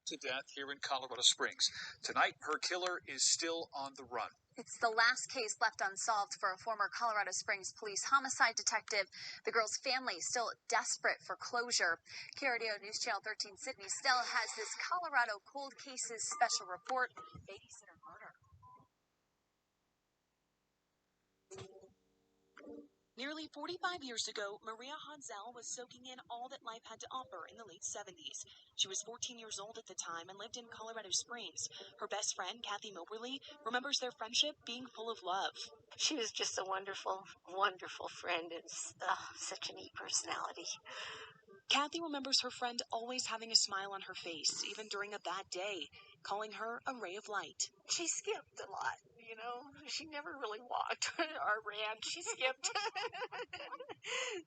to death here in Colorado Springs. Tonight, her killer is still on the run. It's the last case left unsolved for a former Colorado Springs police homicide detective. The girl's family is still desperate for closure. KRDO News Channel 13 Sydney still has this Colorado Cold Cases special report, Babysitter Murder. Nearly 45 years ago, Maria Honzell was soaking in all that life had to offer in the late 70s. She was 14 years old at the time and lived in Colorado Springs. Her best friend, Kathy Moberly, remembers their friendship being full of love. She was just a wonderful, wonderful friend and such a neat personality. Kathy remembers her friend always having a smile on her face, even during a bad day, calling her a ray of light. She skipped a lot, you know. She never really walked or ran. She skipped.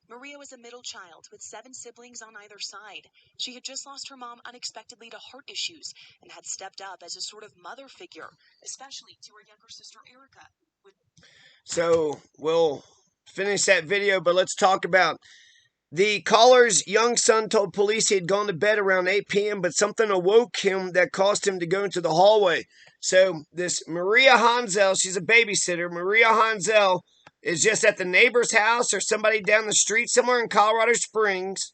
Maria was a middle child with 7 siblings on either side. She had just lost her mom unexpectedly to heart issues and had stepped up as a sort of mother figure, especially to her younger sister Erica. So we'll finish that video, but let's talk about the caller's young son told police he had gone to bed around 8 p.m., but something awoke him that caused him to go into the hallway. So this Maria Honzell, she's a babysitter. Maria Honzell is just at the neighbor's house or somebody down the street somewhere in Colorado Springs.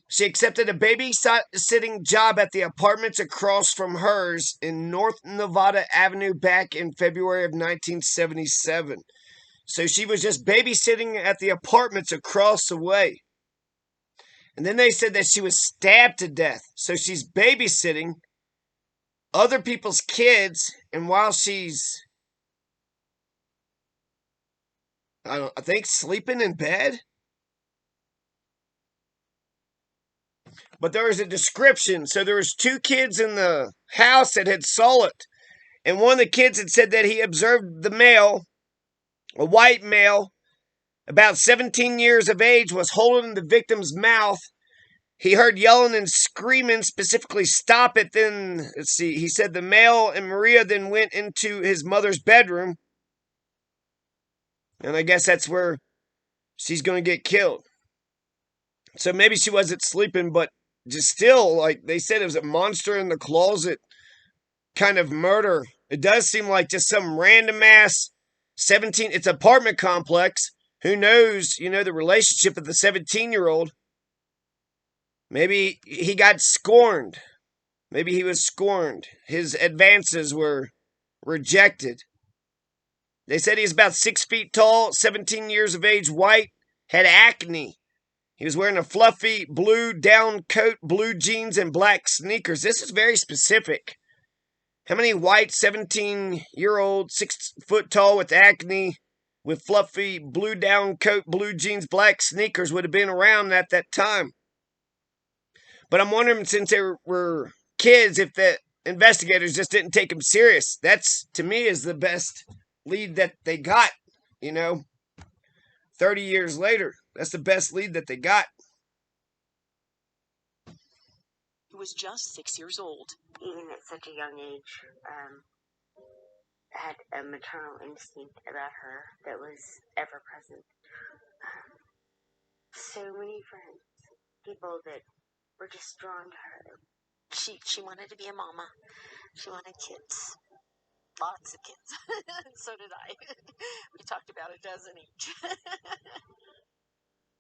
She accepted a babysitting job at the apartments across from hers in North Nevada Avenue back in February of 1977. So she was just babysitting at the apartments across the way. And then they said that she was stabbed to death. So she's babysitting other people's kids, and while she's, I think, sleeping in bed. But there was a description. So there was 2 kids in the house that had saw it. And one of the kids had said that he observed the male, a white male, about 17 years of age, was holding the victim's mouth. He heard yelling and screaming, specifically, "Stop it." Then, let's see, he said the male and Maria then went into his mother's bedroom. And I guess that's where she's going to get killed. So maybe she wasn't sleeping, but just still, like they said, it was a monster in the closet kind of murder. It does seem like just some random ass 17, it's an apartment complex. Who knows, the relationship of the 17-year-old. Maybe he got scorned. Maybe he was scorned. His advances were rejected. They said he's about 6 feet tall, 17 years of age, white, had acne. He was wearing a fluffy blue down coat, blue jeans, and black sneakers. This is very specific. How many white 17-year-old, 6 foot tall with acne, with fluffy blue down coat, blue jeans, black sneakers would have been around at that time? But I'm wondering, since they were kids, if the investigators just didn't take them serious. That's, to me, is the best lead that they got, 30 years later. That's the best lead that they got. He was just 6 years old. Even at such a young age, had a maternal instinct about her that was ever present. So many friends, people that were just drawn to her. She wanted to be a mama. She wanted kids. Lots of kids. So did I. We talked about a dozen each.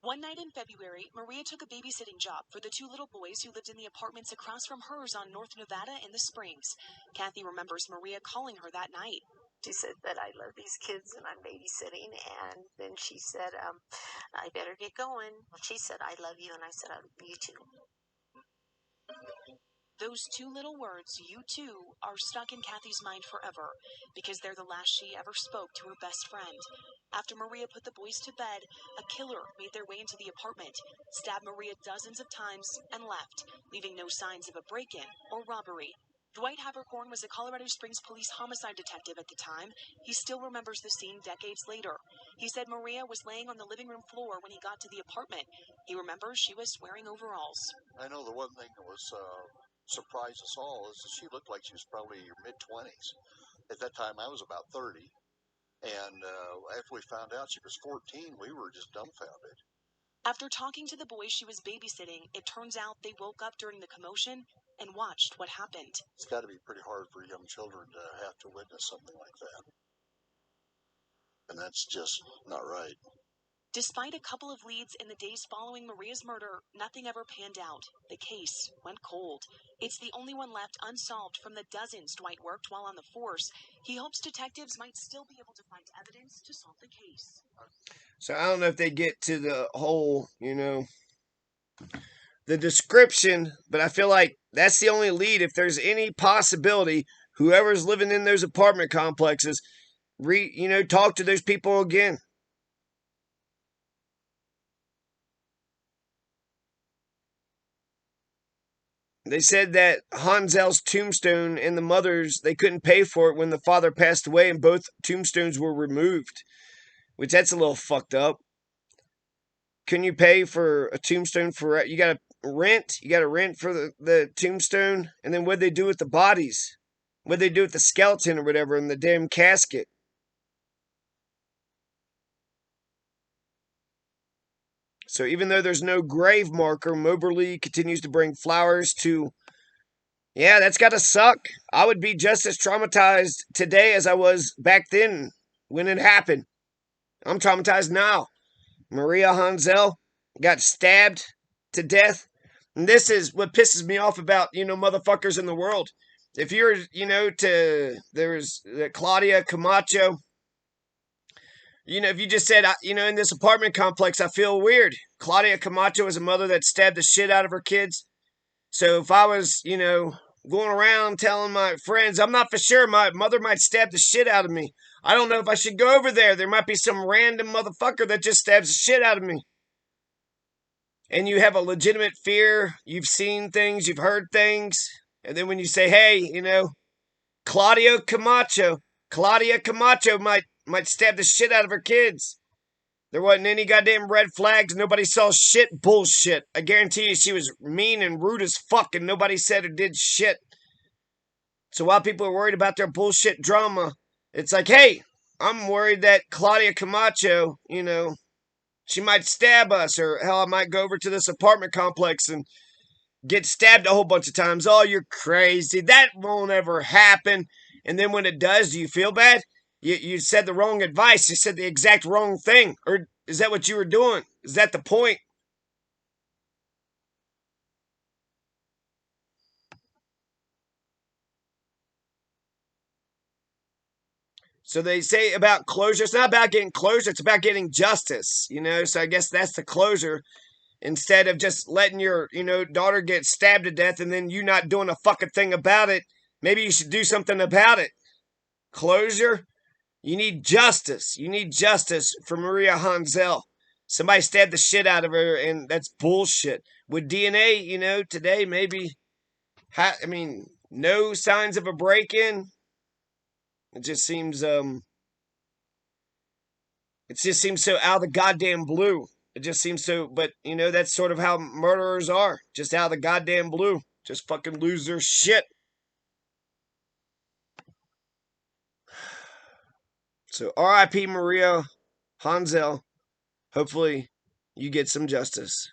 One night in February, Maria took a babysitting job for the 2 little boys who lived in the apartments across from hers on North Nevada in the Springs. Kathy remembers Maria calling her that night. She said that I love these kids and I'm babysitting, and then she said, I better get going. She said, I love you, and I said, I love you too. Those 2 little words, "you too," are stuck in Kathy's mind forever because they're the last she ever spoke to her best friend. After Maria put the boys to bed, a killer made their way into the apartment, stabbed Maria dozens of times, and left, leaving no signs of a break-in or robbery. Dwight Habercorn was a Colorado Springs police homicide detective at the time. He still remembers the scene decades later. He said Maria was laying on the living room floor when he got to the apartment. He remembers she was wearing overalls. I know the one thing that was surprised us all is that she looked like she was probably in her mid-20s. At that time, I was about 30. And after we found out she was 14, we were just dumbfounded. After talking to the boys she was babysitting, it turns out they woke up during the commotion and watched what happened. It's got to be pretty hard for young children to have to witness something like that. And that's just not right. Despite a couple of leads in the days following Maria's murder, nothing ever panned out. The case went cold. It's the only one left unsolved from the dozens Dwight worked while on the force. He hopes detectives might still be able to find evidence to solve the case. So I don't know if they get to the whole, the description, but I feel like that's the only lead. If there's any possibility, whoever's living in those apartment complexes, talk to those people again. They said that Honzell's tombstone and the mother's, they couldn't pay for it when the father passed away, and both tombstones were removed, which that's a little fucked up. Can you pay for a tombstone for, you got to rent? You got to rent for the tombstone? And then what'd they do with the bodies? What'd they do with the skeleton or whatever in the damn casket? So even though there's no grave marker, Moberly continues to bring flowers to. Yeah, that's got to suck. I would be just as traumatized today as I was back then when it happened. I'm traumatized now. Maria Honzell got stabbed to death. And this is what pisses me off about, motherfuckers in the world. If you're, there's Claudia Camacho. If you just said, in this apartment complex, I feel weird. Claudia Camacho is a mother that stabbed the shit out of her kids. So if I was, going around telling my friends, I'm not for sure, my mother might stab the shit out of me. I don't know if I should go over there. There might be some random motherfucker that just stabs the shit out of me. And you have a legitimate fear. You've seen things, you've heard things. And then when you say, hey, Claudia Camacho might stab the shit out of her kids. There wasn't any goddamn red flags. Nobody saw shit. Bullshit. I guarantee you she was mean and rude as fuck and nobody said or did shit. So while people are worried about their bullshit drama, it's like, hey, I'm worried that Claudia Camacho, she might stab us, or hell, I might go over to this apartment complex and get stabbed a whole bunch of times. Oh, you're crazy. That won't ever happen. And then when it does, do you feel bad? You said the wrong advice. You said the exact wrong thing. Or is that what you were doing? Is that the point? So they say about closure. It's not about getting closure. It's about getting justice, So I guess that's the closure. Instead of just letting your, daughter get stabbed to death and then you not doing a fucking thing about it, maybe you should do something about it. Closure? You need justice. You need justice for Maria Honzell. Somebody stabbed the shit out of her, and that's bullshit. With DNA, today maybe, no signs of a break-in. It just seems, so out of the goddamn blue. It just seems so, but that's sort of how murderers are. Just out of the goddamn blue. Just fucking lose their shit. So R.I.P. Maria Honzell. Hopefully you get some justice.